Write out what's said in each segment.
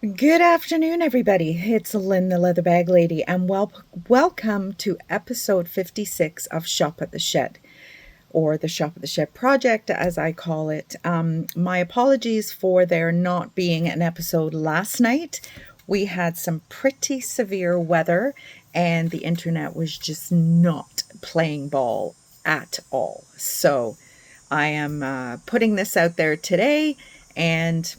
Good afternoon, everybody. It's Lynn, the Leather Bag Lady, and welcome to episode 56 of Shop at the Shed, or the Shop at the Shed project, as I call it. My apologies for there not being an episode last night. We had some pretty severe weather, and the internet was just not playing ball at all. So I am putting this out there today, and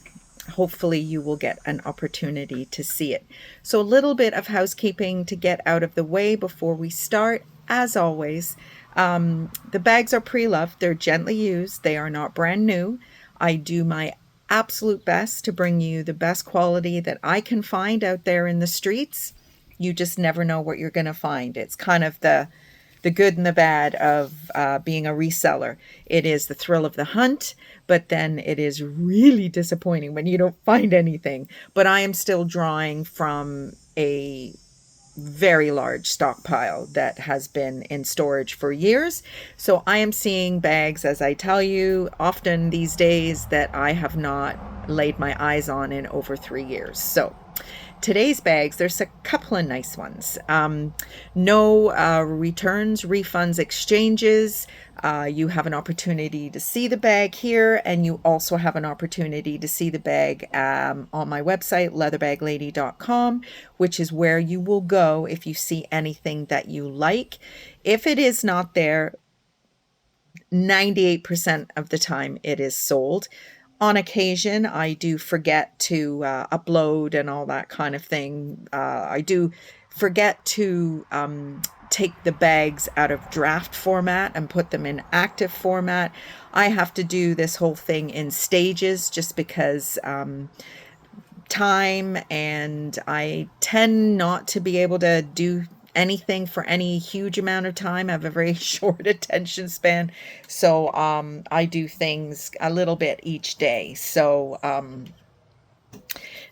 hopefully you will get an opportunity to see it. So a little bit of housekeeping to get out of the way before we start. As always, the bags are pre-loved. They're gently used. They are not brand new. I do my absolute best to bring you the best quality that I can find out there in the streets. You just never know what you're going to find. It's kind of the good and the bad of being a reseller. It is the thrill of the hunt, but then it is really disappointing when you don't find anything. But I am still drawing from a very large stockpile that has been in storage for years. So I am seeing bags, as I tell you, often these days that I have not laid my eyes on in over 3 years. So today's bags, there's a couple of nice ones. No returns, refunds, exchanges. You have an opportunity to see the bag here, and you also have an opportunity to see the bag on my website, leatherbag-lady.com, which is where you will go if you see anything that you like. If it is not there, 98% of the time it is sold. On occasion, I do forget to upload and all that kind of thing. I do forget to take the bags out of draft format and put them in active format. I have to do this whole thing in stages just because time, and I tend not to be able to do anything for any huge amount of time. I have a very short attention span, so I do things a little bit each day. So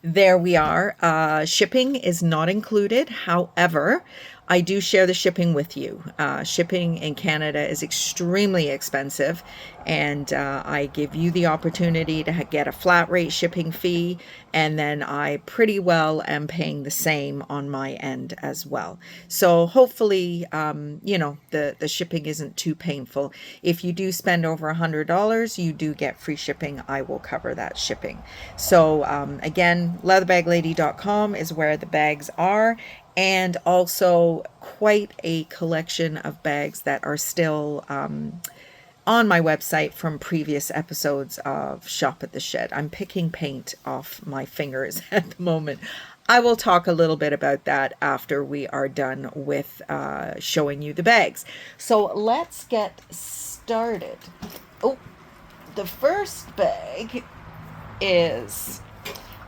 there we are. Shipping is not included. However, I do share the shipping with you. Shipping in Canada is extremely expensive, and I give you the opportunity to get a flat rate shipping fee, and then I pretty well am paying the same on my end as well. So hopefully, the shipping isn't too painful. If you do spend over $100, you do get free shipping. I will cover that shipping. So again, leatherbag-lady.com is where the bags are, and also quite a collection of bags that are still on my website from previous episodes of Shop at the Shed. I'm picking paint off my fingers at the moment. I will talk a little bit about that after we are done with showing you the bags. So let's get started. Oh, the first bag is,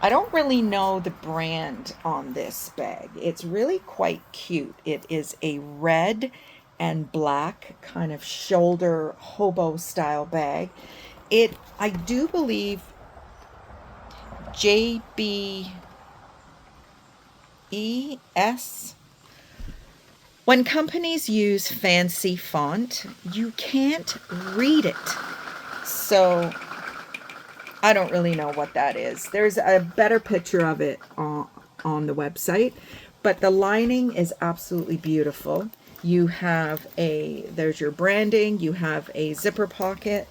I don't really know the brand on this bag. It's really quite cute. It is a red and black kind of shoulder hobo style bag. I do believe JBES. When companies use fancy font, you can't read it. So I don't really know what that is. There's a better picture of it on the website, but the lining is absolutely beautiful. You have there's your branding, you have a zipper pocket,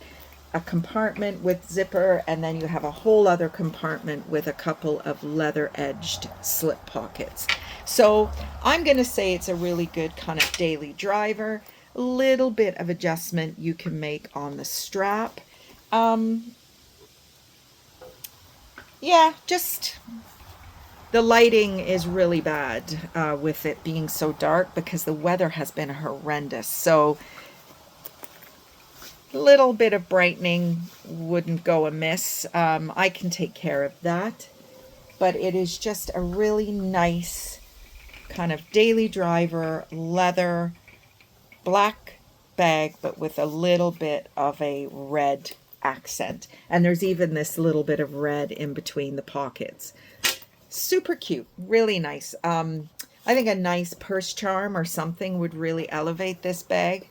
a compartment with zipper, and then you have a whole other compartment with a couple of leather edged slip pockets. So I'm going to say it's a really good kind of daily driver. A little bit of adjustment you can make on the strap. Yeah, just the lighting is really bad with it being so dark because the weather has been horrendous. So a little bit of brightening wouldn't go amiss. I can take care of that. But it is just a really nice kind of daily driver leather black bag, but with a little bit of a red accent. And there's even this little bit of red in between the pockets. Super cute, really nice. I think a nice purse charm or something would really elevate this bag.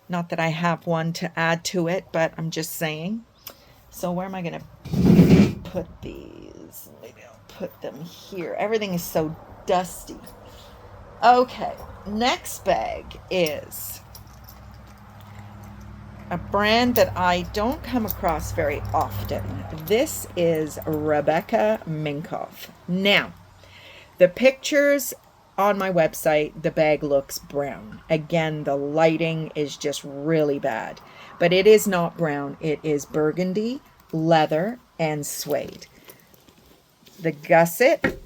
Not that I have one to add to it, but I'm just saying. So where am I going to put these? is. Maybe I'll put them here. Everything is so dusty. Okay, next bag is a brand that I don't come across very often. This is Rebecca Minkoff. Now, the pictures on my website, the bag looks brown. Again, the lighting is just really bad. But it is not brown. It is burgundy, leather, and suede. The gusset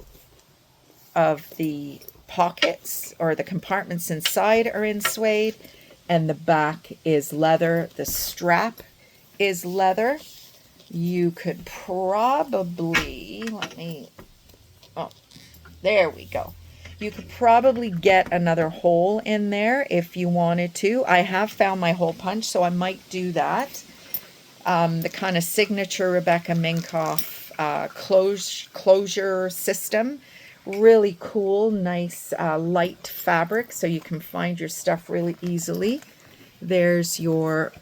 of the pockets or the compartments inside are in suede, and the back is leather. The strap is leather. You could probably, oh, there we go. You could probably get another hole in there if you wanted to. I have found my hole punch, so I might do that. The kind of signature Rebecca Minkoff closure system. Really cool, nice light fabric, so you can find your stuff really easily. There's your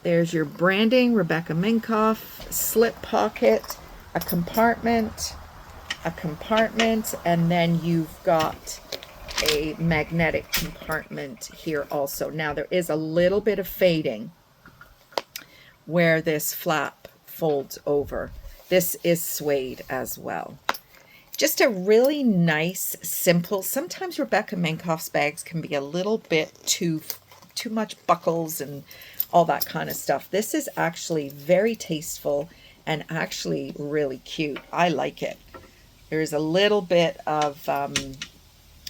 branding, Rebecca Minkoff, slip pocket, a compartment, and then you've got a magnetic compartment here also. Now there is a little bit of fading where this flap folds over. This is suede as well. Just a really nice, simple, sometimes Rebecca Minkoff's bags can be a little bit too much buckles and all that kind of stuff. This is actually very tasteful and actually really cute. I like it. There's a little bit of,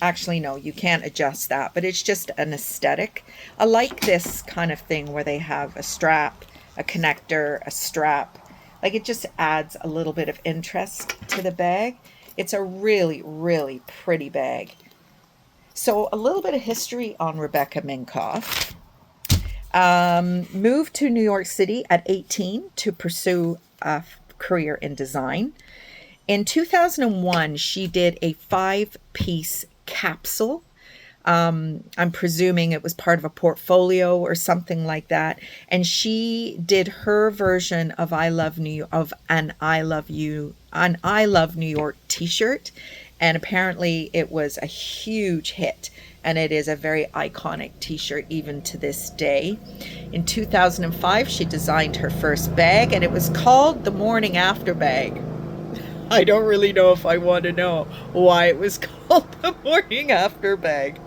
actually no, you can't adjust that, but it's just an aesthetic. I like this kind of thing where they have a strap, a connector, a strap. Like, it just adds a little bit of interest to the bag. It's a really, really pretty bag. So a little bit of history on Rebecca Minkoff. Moved to New York City at 18 to pursue a career in design. In 2001, she did a 5-piece capsule. I'm presuming it was part of a portfolio or something like that. And she did her version of an I Love New York t-shirt. And apparently it was a huge hit. And it is a very iconic t-shirt even to this day. In 2005, she designed her first bag, and it was called the Morning After bag. I don't really know if I want to know why it was called the Morning After bag.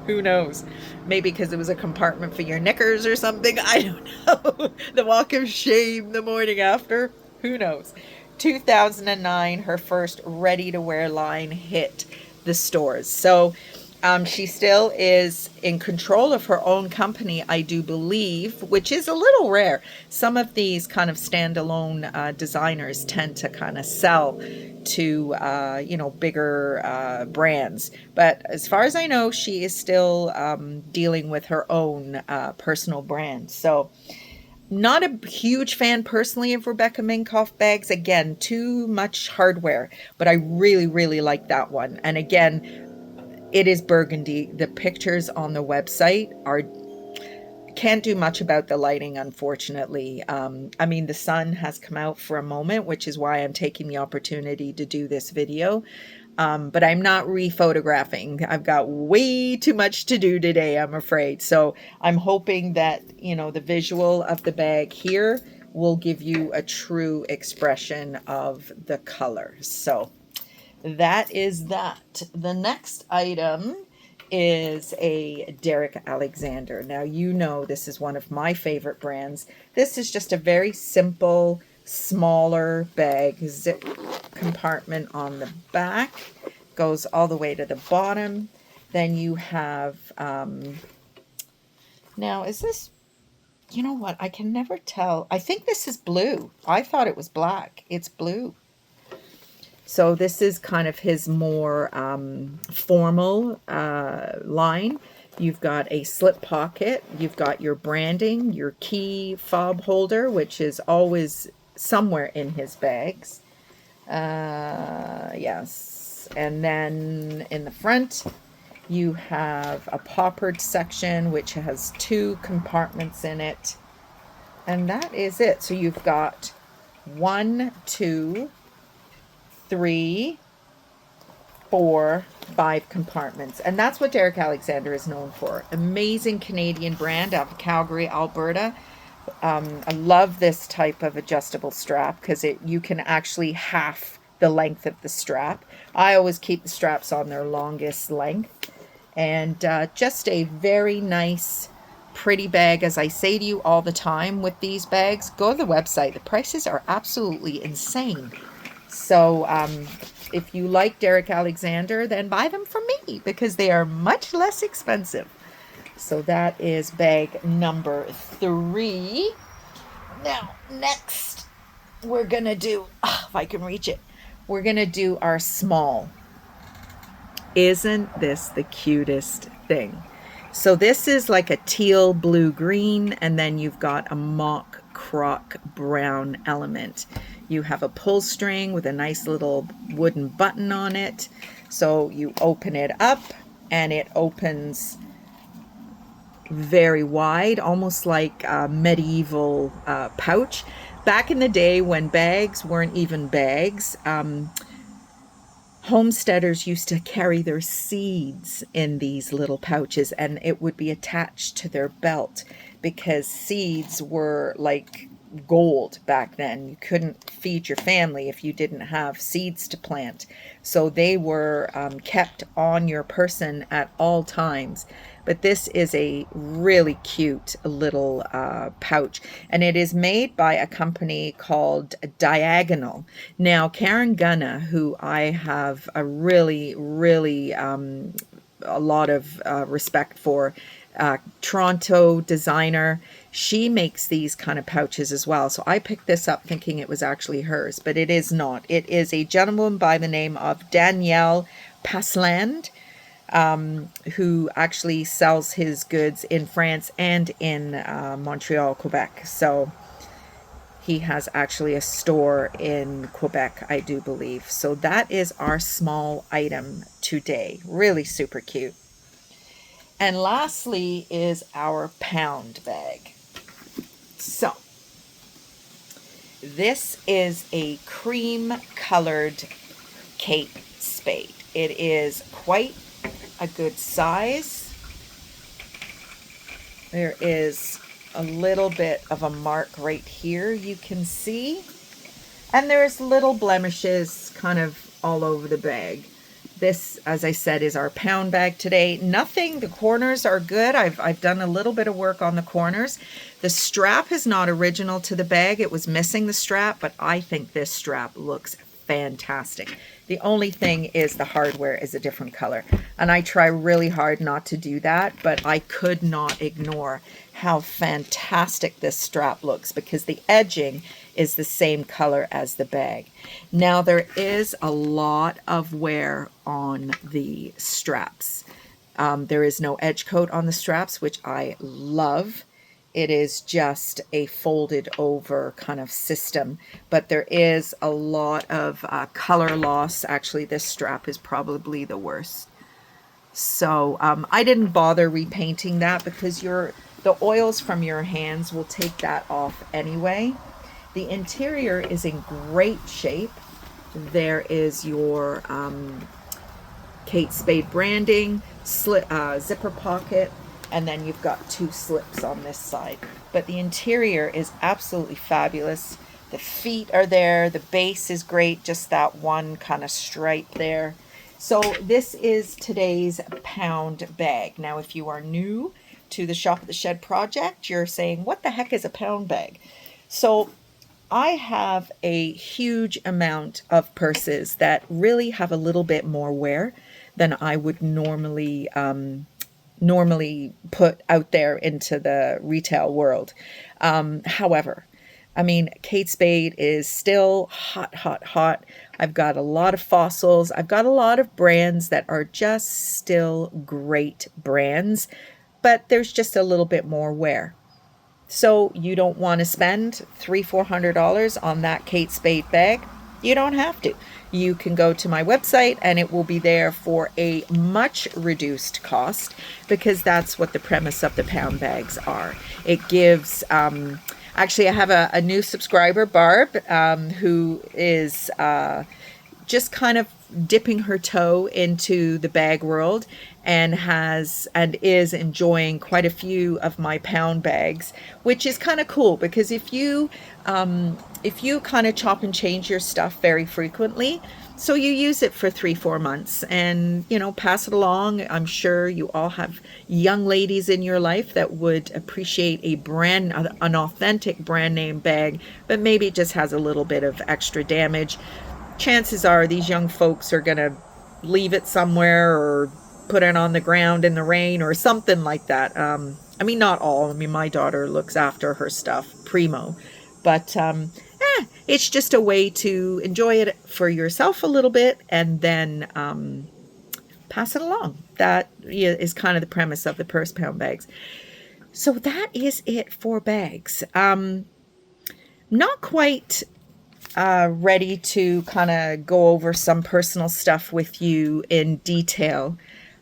Who knows? Maybe because it was a compartment for your knickers or something. I don't know. The walk of shame the morning after. Who knows? 2009, her first ready-to-wear line hit the stores. So she still is in control of her own company, I do believe, which is a little rare. Some of these kind of standalone designers tend to kind of sell to, bigger brands. But as far as I know, she is still dealing with her own personal brand. So not a huge fan personally of Rebecca Minkoff bags. Again, too much hardware, but I really, really like that one. And again, it is burgundy. The pictures on the website can't do much about the lighting, unfortunately. I mean, the sun has come out for a moment, which is why I'm taking the opportunity to do this video. But I'm not re-photographing. I've got way too much to do today, I'm afraid. So I'm hoping that, the visual of the bag here will give you a true expression of the color. So that is that. The next item is a Derek Alexander. Now, this is one of my favorite brands. This is just a very simple, smaller bag. Zip compartment on the back. Goes all the way to the bottom. Then you have, now is this, you know what? I can never tell. I think this is blue. I thought it was black. It's blue. So this is kind of his more formal line. You've got a slip pocket. You've got your branding, your key fob holder, which is always somewhere in his bags. Yes. And then in the front, you have a poppered section, which has 2 compartments in it. And that is it. So you've got 1, 2, 3, 4, 5 compartments. And that's what Derek Alexander is known for. Amazing Canadian brand out of Calgary, Alberta. I love this type of adjustable strap because you can actually half the length of the strap. I always keep the straps on their longest length. And just a very nice, pretty bag. As I say to you all the time with these bags, go to the website. The prices are absolutely insane. So if you like Derek Alexander, then buy them from me because they are much less expensive. So that is bag number 3. Now, next, we're going to do, if I can reach it, we're going to do our small. Isn't this the cutest thing? So this is like a teal blue green, and then you've got a mock croc brown element. You have a pull string with a nice little wooden button on it. So you open it up and it opens very wide, almost like a medieval pouch. Back in the day when bags weren't even bags, homesteaders used to carry their seeds in these little pouches, and it would be attached to their belt because seeds were like gold back then. You couldn't feed your family if you didn't have seeds to plant. So they were kept on your person at all times. But this is a really cute little pouch, and it is made by a company called Diagonal. Now, Karen Gunna, who I have a really, really a lot of respect for, Toronto designer, she makes these kind of pouches as well. So I picked this up thinking it was actually hers, but it is not. It is a gentleman by the name of Daniel Pasland, who actually sells his goods in France and in Montreal, Quebec. So he has actually a store in Quebec, I do believe. So that is our small item today. Really super cute. And lastly is our pound bag. So this is a cream colored Kate Spade. It is quite a good size. There is a little bit of a mark right here you can see, and there's little blemishes kind of all over the bag. This, as I said, is our pound bag today. Nothing, the corners are good. I've done a little bit of work on the corners. The strap is not original to the bag. It was missing the strap, but I think this strap looks fantastic. The only thing is the hardware is a different color, and I try really hard not to do that, but I could not ignore how fantastic this strap looks because the edging is the same color as the bag. Now there is a lot of wear on the straps. There is no edge coat on the straps, which I love. It is just a folded over kind of system, but there is a lot of color loss. Actually, this strap is probably the worst. So I didn't bother repainting that because the oils from your hands will take that off anyway. The interior is in great shape. There is your Kate Spade branding, zipper pocket, and then you've got 2 slips on this side. But the interior is absolutely fabulous. The feet are there. The base is great. Just that one kind of stripe there. So this is today's pound bag. Now, if you are new to the Shop at the Shed project, you're saying, what the heck is a pound bag? So I have a huge amount of purses that really have a little bit more wear than I would normally put out there into the retail world. However, I mean, Kate Spade is still hot, hot, hot. I've got a lot of fossils. I've got a lot of brands that are just still great brands, but there's just a little bit more wear. So you don't want to spend $300-400 on that Kate Spade bag? You don't have to. You can go to my website and it will be there for a much reduced cost because that's what the premise of the pound bags are. It gives a Actually, I have a new subscriber, Barb, who is just kind of dipping her toe into the bag world and is enjoying quite a few of my pound bags, which is kind of cool because if you kind of chop and change your stuff very frequently, so you use it for 3-4 months and pass it along. I'm sure you all have young ladies in your life that would appreciate an authentic brand name bag, but maybe it just has a little bit of extra damage. Chances are these young folks are going to leave it somewhere or put it on the ground in the rain or something like that. I mean, not all. I mean, my daughter looks after her stuff primo, but it's just a way to enjoy it for yourself a little bit and then pass it along. That is kind of the premise of the purse pound bags. So that is it for bags. Not quite ready to kind of go over some personal stuff with you in detail.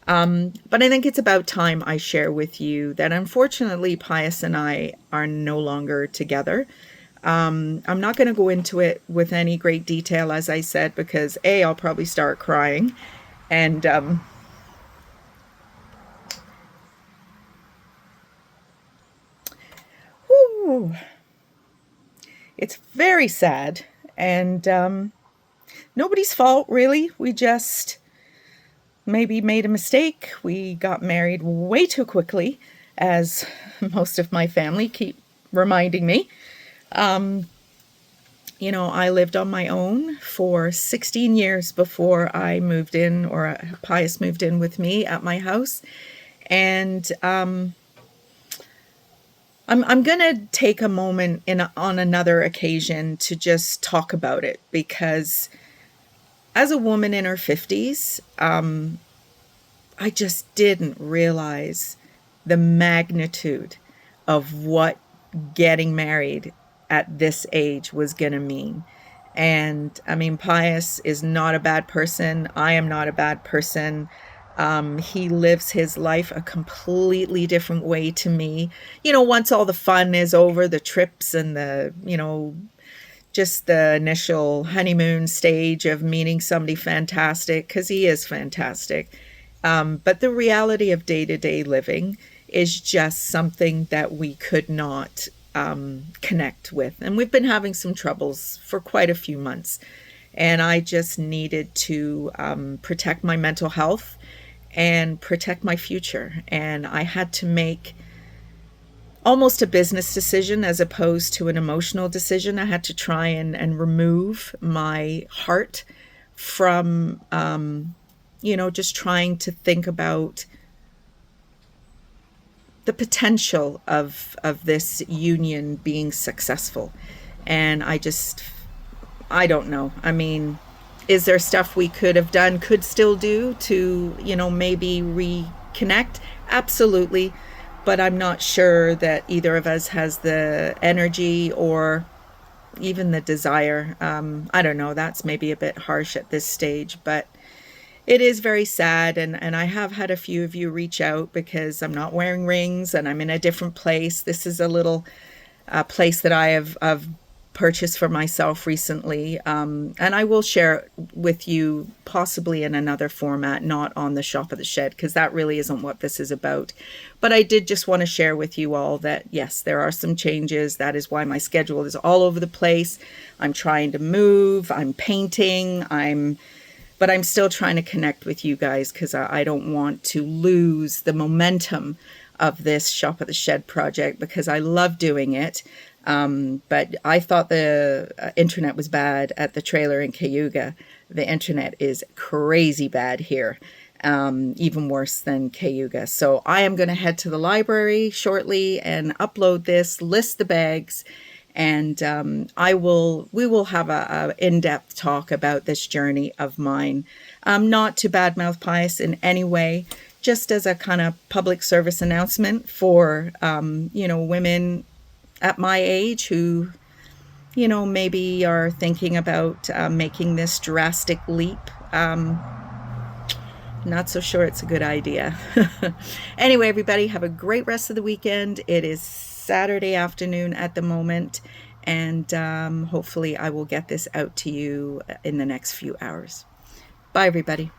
But I think it's about time I share with you that unfortunately Pius and I are no longer together. I'm not going to go into it with any great detail, as I said, because I'll probably start crying. And whew, it's very sad. And nobody's fault, really. We just maybe made a mistake. We got married way too quickly, as most of my family keep reminding me. I lived on my own for 16 years before I moved in, or Pius moved in with me at my house. And I'm going to take a moment on another occasion to just talk about it, because as a woman in her 50s, I just didn't realize the magnitude of what getting married at this age was going to mean. And I mean, Pius is not a bad person. I am not a bad person. He lives his life a completely different way to me. Once all the fun is over, the trips and just the initial honeymoon stage of meeting somebody fantastic, because he is fantastic. But the reality of day-to-day living is just something that we could not connect with. And we've been having some troubles for quite a few months. And I just needed to protect my mental health and protect my future. And I had to make almost a business decision as opposed to an emotional decision. I had to try and remove my heart from, just trying to think about the potential of this union being successful. And I don't know. I mean, is there stuff we could still do to, maybe reconnect? Absolutely. But I'm not sure that either of us has the energy or even the desire. I don't know. That's maybe a bit harsh at this stage, but it is very sad. And I have had a few of you reach out because I'm not wearing rings and I'm in a different place. This is a little place that I have purchased for myself recently. And I will share it with you possibly in another format, not on the Shop of the Shed, because that really isn't what this is about. But I did just want to share with you all that, yes, there are some changes. That is why my schedule is all over the place. I'm trying to move, I'm painting, but I'm still trying to connect with you guys because I don't want to lose the momentum of this Shop of the Shed project because I love doing it. But I thought the internet was bad at the trailer in Cayuga. The internet is crazy bad here, even worse than Cayuga. So I am going to head to the library shortly and upload this, list the bags, and we will have a in-depth talk about this journey of mine. Not to badmouth Pius in any way, just as a kind of public service announcement for women at my age who, maybe are thinking about making this drastic leap. Not so sure it's a good idea. Anyway, everybody, have a great rest of the weekend. It is Saturday afternoon at the moment, and hopefully I will get this out to you in the next few hours. Bye, everybody.